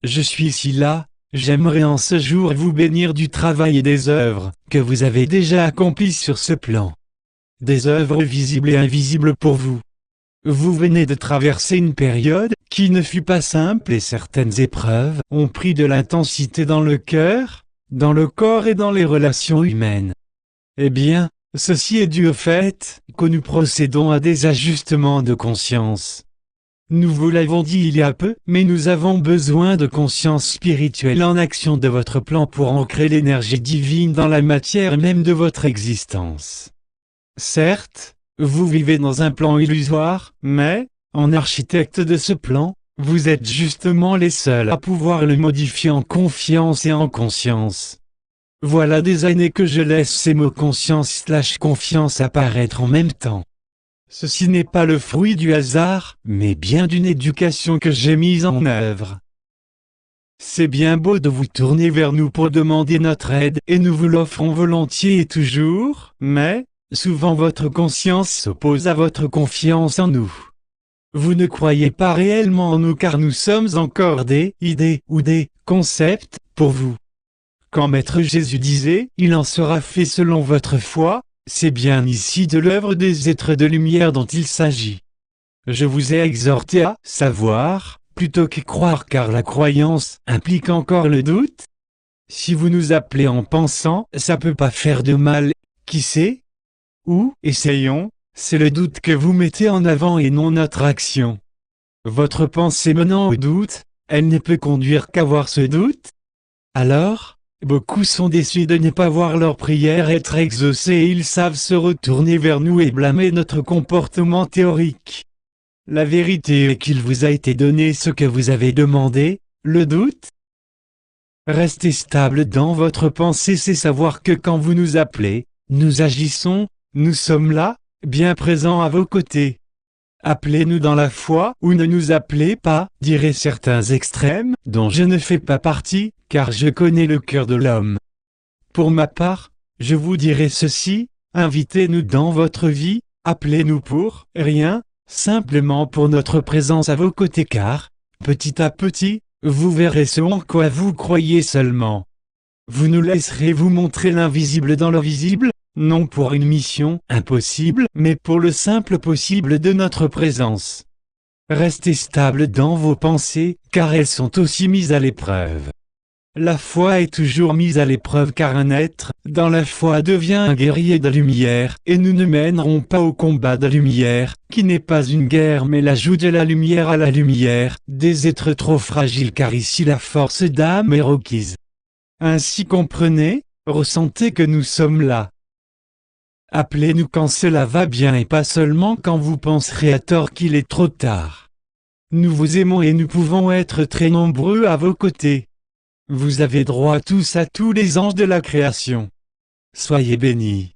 je suis ici là, j'aimerais en ce jour vous bénir du travail et des œuvres que vous avez déjà accomplies sur ce plan. Des œuvres visibles et invisibles pour vous. Vous venez de traverser une période qui ne fut pas simple et certaines épreuves ont pris de l'intensité dans le cœur, dans le corps et dans les relations humaines. Eh bien, ceci est dû au fait que nous procédons à des ajustements de conscience. Nous vous l'avons dit il y a peu, mais nous avons besoin de conscience spirituelle en action de votre plan pour ancrer l'énergie divine dans la matière même de votre existence. Certes, vous vivez dans un plan illusoire, mais, en architecte de ce plan, vous êtes justement les seuls à pouvoir le modifier en confiance et en conscience. Voilà des années que je laisse ces mots conscience/confiance apparaître en même temps. Ceci n'est pas le fruit du hasard, mais bien d'une éducation que j'ai mise en œuvre. C'est bien beau de vous tourner vers nous pour demander notre aide et nous vous l'offrons volontiers et toujours, mais, souvent votre conscience s'oppose à votre confiance en nous. Vous ne croyez pas réellement en nous car nous sommes encore des idées ou des concepts pour vous. Quand Maître Jésus disait « Il en sera fait selon votre foi », c'est bien ici de l'œuvre des êtres de lumière dont il s'agit. Je vous ai exhorté à savoir, plutôt que croire car la croyance implique encore le doute. Si vous nous appelez en pensant, ça peut pas faire de mal, qui sait? Ou, essayons, c'est le doute que vous mettez en avant et non notre action. Votre pensée menant au doute, elle ne peut conduire qu'à voir ce doute. Alors, beaucoup sont déçus de ne pas voir leur prière être exaucée et ils savent se retourner vers nous et blâmer notre comportement théorique. La vérité est qu'il vous a été donné ce que vous avez demandé, le doute. Restez stable dans votre pensée, c'est savoir que quand vous nous appelez, nous agissons, nous sommes là, bien présents à vos côtés. Appelez-nous dans la foi ou ne nous appelez pas, diraient certains extrêmes, dont je ne fais pas partie, car je connais le cœur de l'homme. Pour ma part, je vous dirai ceci, invitez-nous dans votre vie, appelez-nous pour rien, simplement pour notre présence à vos côtés car, petit à petit, vous verrez ce en quoi vous croyez seulement. Vous nous laisserez vous montrer l'invisible dans le visible, non pour une mission impossible, mais pour le simple possible de notre présence. Restez stable dans vos pensées, car elles sont aussi mises à l'épreuve. La foi est toujours mise à l'épreuve car un être, dans la foi devient un guerrier de lumière, et nous ne mènerons pas au combat de lumière, qui n'est pas une guerre mais l'ajout de la lumière à la lumière, des êtres trop fragiles car ici la force d'âme est requise. Ainsi comprenez, ressentez que nous sommes là. Appelez-nous quand cela va bien et pas seulement quand vous penserez à tort qu'il est trop tard. Nous vous aimons et nous pouvons être très nombreux à vos côtés. Vous avez droit tous à tous les anges de la création. Soyez bénis.